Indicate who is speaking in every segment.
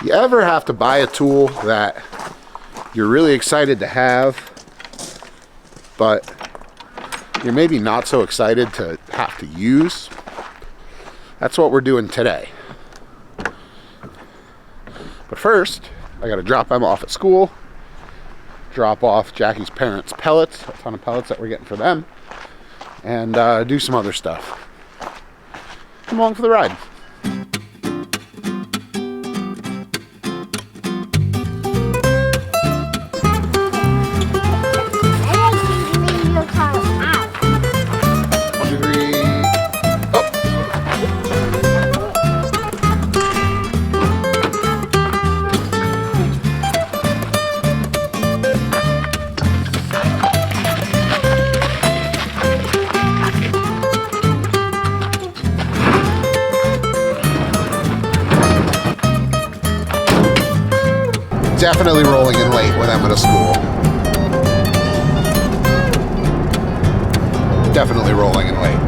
Speaker 1: You ever have to buy a tool that you're really excited to have, but you're maybe not so excited to have to use? That's what we're doing today. But first, I gotta drop them off at school, drop off Jackie's parents' pellets, a ton of pellets that we're getting for them, and do some other stuff. Come along for the ride. Definitely rolling in late when I'm at a school. Definitely rolling in late.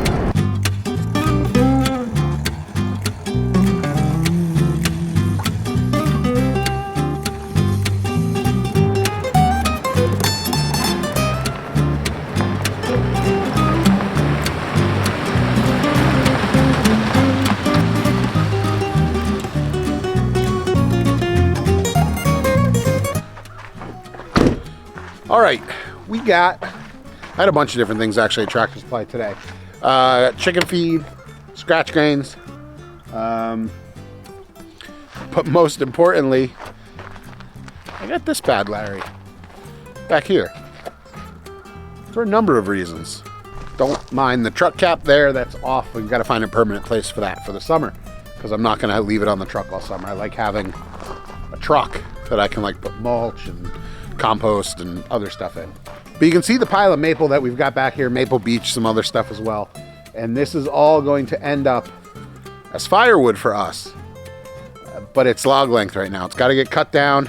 Speaker 1: All right, I had a bunch of different things actually at Tractor Supply today. Chicken feed, scratch grains, but most importantly, I got this bad Larry back here for a number of reasons. Don't mind the truck cap there, that's off. We've got to find a permanent place for that for the summer, because I'm not going to leave it on the truck all summer. I like having a truck that I can like put mulch and compost and other stuff in. But you can see the pile of maple that we've got back here, Maple Beach, some other stuff as well. And this is all going to end up as firewood for us. But it's log length right now. It's got to get cut down.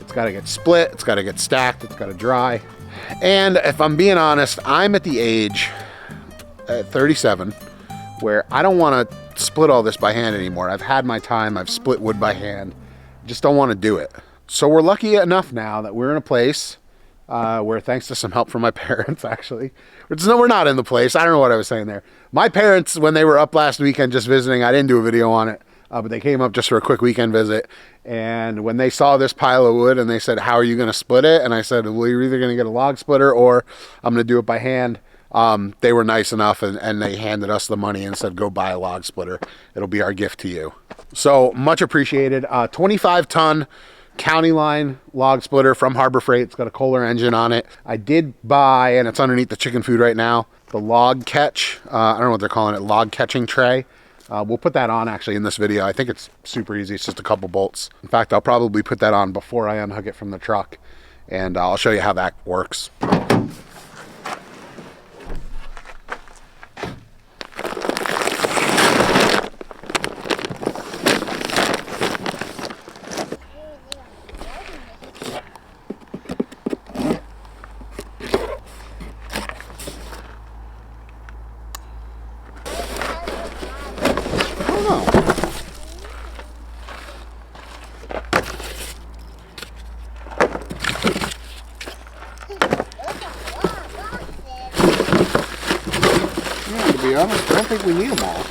Speaker 1: It's got to get split. It's got to get stacked. It's got to dry. And if I'm being honest, I'm at the age at 37 where I don't want to split all this by hand anymore. I've had my time. I've split wood by hand. Just don't want to do it. So we're lucky enough now that we're in a place where, thanks to some help from my parents, actually, no, we're not in the place. I don't know what I was saying there. My parents, when they were up last weekend just visiting, I didn't do a video on it, but they came up just for a quick weekend visit. And when they saw this pile of wood and they said, "How are you going to split it?" And I said, "Well, you're either going to get a log splitter or I'm going to do it by hand." They were nice enough and they handed us the money and said, "Go buy a log splitter. It'll be our gift to you." So much appreciated. 25-ton Countyline Log Splitter from Harbor Freight. It's got a Kohler engine on it. I did buy, and it's underneath the chicken food right now, the log catch. I don't know what they're calling it, log catching tray. We'll put that on actually in this video. I think it's super easy. It's just a couple bolts. In fact, I'll probably put that on before I unhook it from the truck, and I'll show you how that works. To be honest, I don't think we need them all.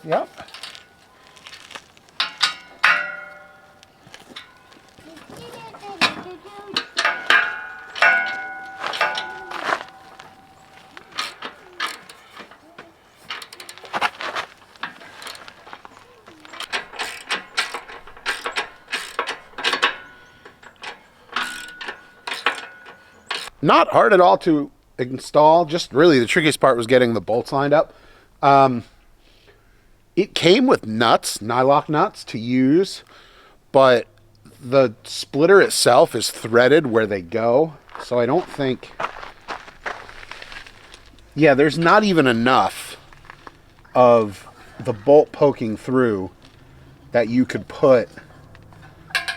Speaker 1: Yep. Not hard at all to install. Just really the trickiest part was getting the bolts lined up. It came with nuts, nylock nuts to use, but the splitter itself is threaded where they go. So I don't think, yeah, there's not even enough of the bolt poking through that you could put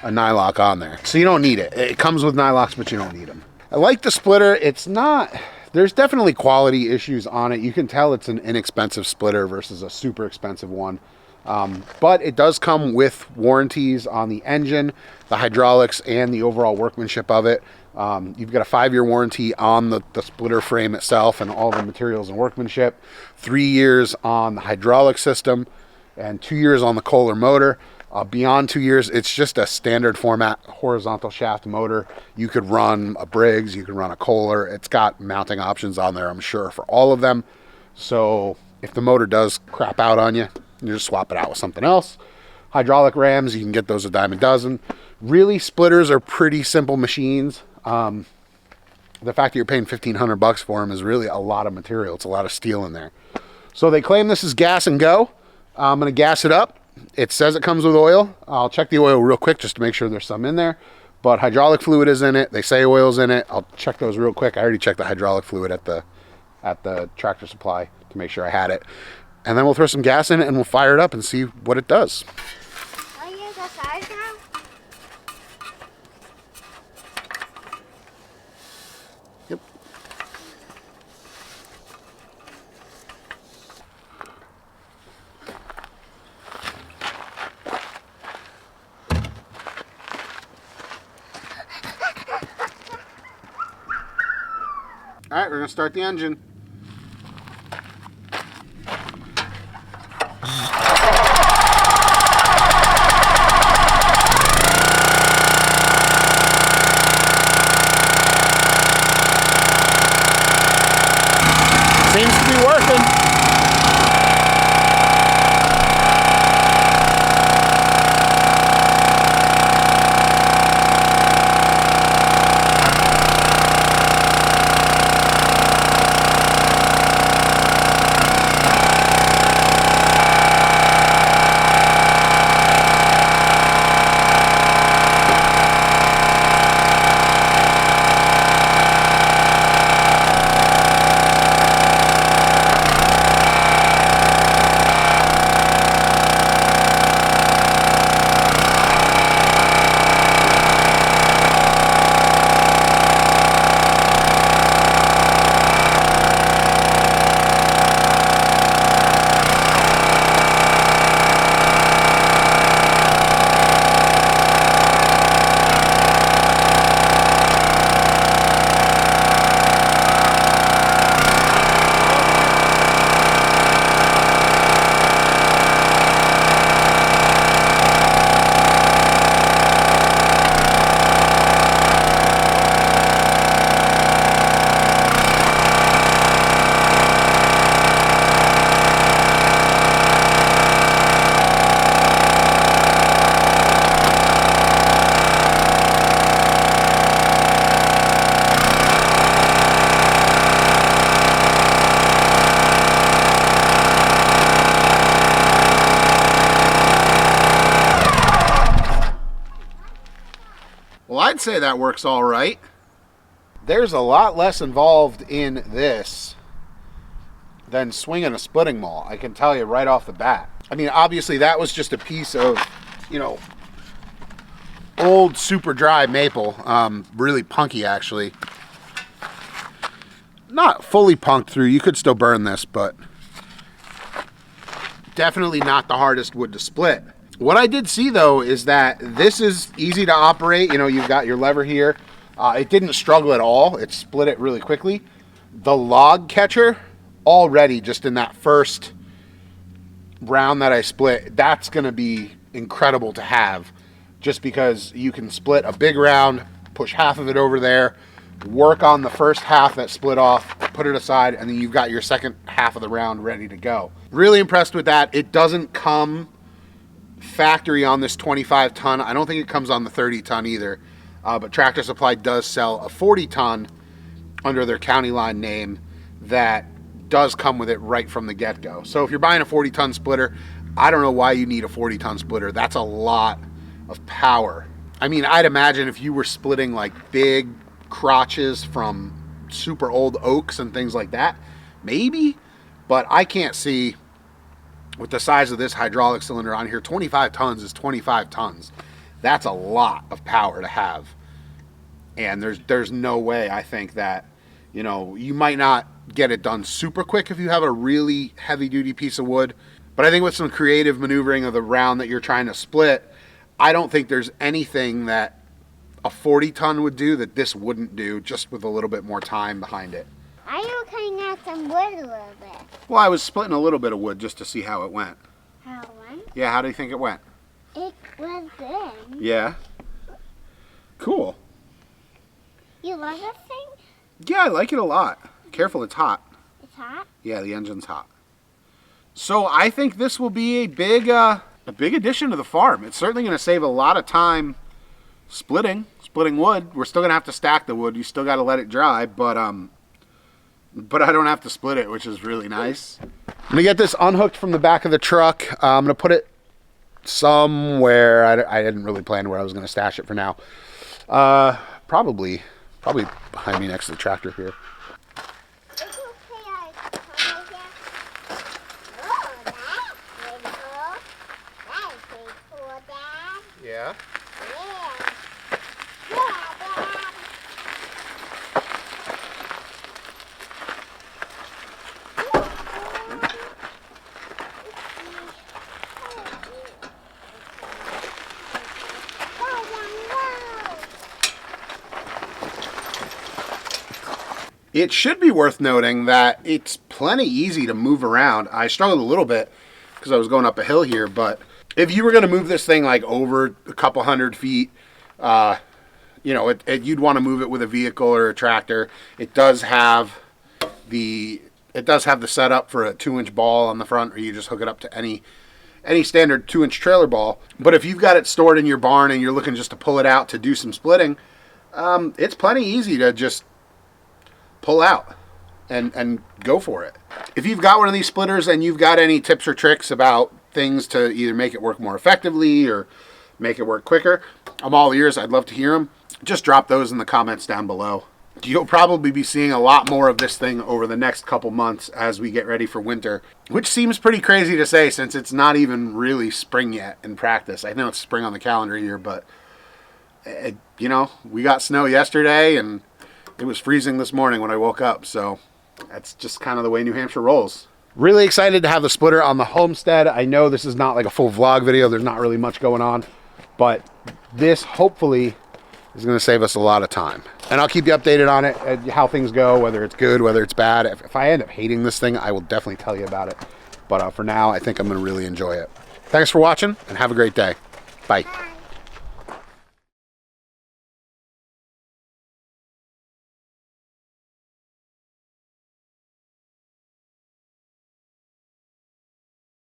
Speaker 1: a nylock on there. So you don't need it. It comes with nylocks, but you don't need them. I like the splitter. It's not, there's definitely quality issues on it. You can tell it's an inexpensive splitter versus a super expensive one. But it does come with warranties on the engine, the hydraulics, and the overall workmanship of it. You've got a 5-year warranty on the splitter frame itself and all the materials and workmanship, 3 years on the hydraulic system, and 2 years on the Kohler motor. Beyond 2 years, it's just a standard format horizontal shaft motor. You could run a Briggs, you can run a Kohler. It's got mounting options on there, I'm sure, for all of them. So if the motor does crap out on you, you just swap it out with something else. Hydraulic rams, you can get those a dime a dozen. Really, splitters are pretty simple machines. The fact that you're paying $1,500 for them is really a lot of material. It's a lot of steel in there. So they claim this is gas and go. I'm going to gas it up. It says it comes with oil. I'll check the oil real quick just to make sure there's some in there. But hydraulic fluid is in it. They say oil's in it. I'll check those real quick. I already checked the hydraulic fluid at the Tractor Supply to make sure I had it. And then we'll throw some gas in it and we'll fire it up and see what it does.
Speaker 2: Are you outside now?
Speaker 1: Yep. All right, we're gonna start the engine. Seems to be working. Well, I'd say that works all right. There's a lot less involved in this than swinging a splitting maul, I can tell you right off the bat. I mean, obviously that was just a piece of, you know, old super dry maple, really punky actually. Not fully punked through, you could still burn this, but definitely not the hardest wood to split. What I did see though is that this is easy to operate. You know, you've got your lever here. It didn't struggle at all. It split it really quickly. The log catcher, already just in that first round that I split, that's gonna be incredible to have, just because you can split a big round, push half of it over there, work on the first half that split off, put it aside, and then you've got your second half of the round ready to go. Really impressed with that. It doesn't come factory on this 25 ton. I don't think it comes on the 30 ton either, but Tractor Supply does sell a 40 ton under their Countyline name that does come with it right from the get-go. So if you're buying a 40 ton splitter, I don't know why you need a 40-ton splitter. That's a lot of power. I mean, I'd imagine if you were splitting like big crotches from super old oaks and things like that, maybe, but I can't see with the size of this hydraulic cylinder on here. 25 tons is 25 tons. That's a lot of power to have. And there's no way, I think, that, you know, you might not get it done super quick if you have a really heavy duty piece of wood. But I think with some creative maneuvering of the round that you're trying to split, I don't think there's anything that a 40-ton would do that this wouldn't do, just with a little bit more time behind it.
Speaker 2: I am cutting out some wood a little bit.
Speaker 1: Well, I was splitting a little bit of wood just to see how it went.
Speaker 2: How it went?
Speaker 1: Yeah, how do you think it went?
Speaker 2: It was good.
Speaker 1: Yeah. Cool.
Speaker 2: You love this thing?
Speaker 1: Yeah, I like it a lot. Careful, it's hot.
Speaker 2: It's hot?
Speaker 1: Yeah, the engine's hot. So I think this will be a big addition to the farm. It's certainly going to save a lot of time splitting wood. We're still going to have to stack the wood. You still got to let it dry, but I don't have to split it, which is really nice. I'm going to get this unhooked from the back of the truck. I'm going to put it somewhere. I didn't really plan where I was going to stash it for now. Probably behind me next to the tractor here.
Speaker 2: It's okay, I come over here. Oh, that's pretty cool. That is pretty cool, Dad.
Speaker 1: Yeah.
Speaker 2: Yeah. Yeah, Dad.
Speaker 1: It should be worth noting that it's plenty easy to move around. I struggled a little bit because I was going up a hill here, but if you were going to move this thing like over a couple 100 feet, you know, you'd want to move it with a vehicle or a tractor. It does have the setup for a 2-inch ball on the front, or you just hook it up to any standard 2-inch trailer ball. But if you've got it stored in your barn and you're looking just to pull it out to do some splitting, it's plenty easy to just pull out and go for it. If you've got one of these splitters and you've got any tips or tricks about things to either make it work more effectively or make it work quicker, I'm all ears. I'd love to hear them. Just drop those in the comments down below. You'll probably be seeing a lot more of this thing over the next couple months as we get ready for winter, which seems pretty crazy to say since it's not even really spring yet in practice. I know it's spring on the calendar year, but you know, we got snow yesterday and it was freezing this morning when I woke up, so that's just kind of the way New Hampshire rolls. Really excited to have the splitter on the homestead. I know this is not like a full vlog video. There's not really much going on, but this hopefully is going to save us a lot of time. And I'll keep you updated on it, how things go, whether it's good, whether it's bad. If I end up hating this thing, I will definitely tell you about it. But for now, I think I'm going to really enjoy it. Thanks for watching, and have a great day. Bye.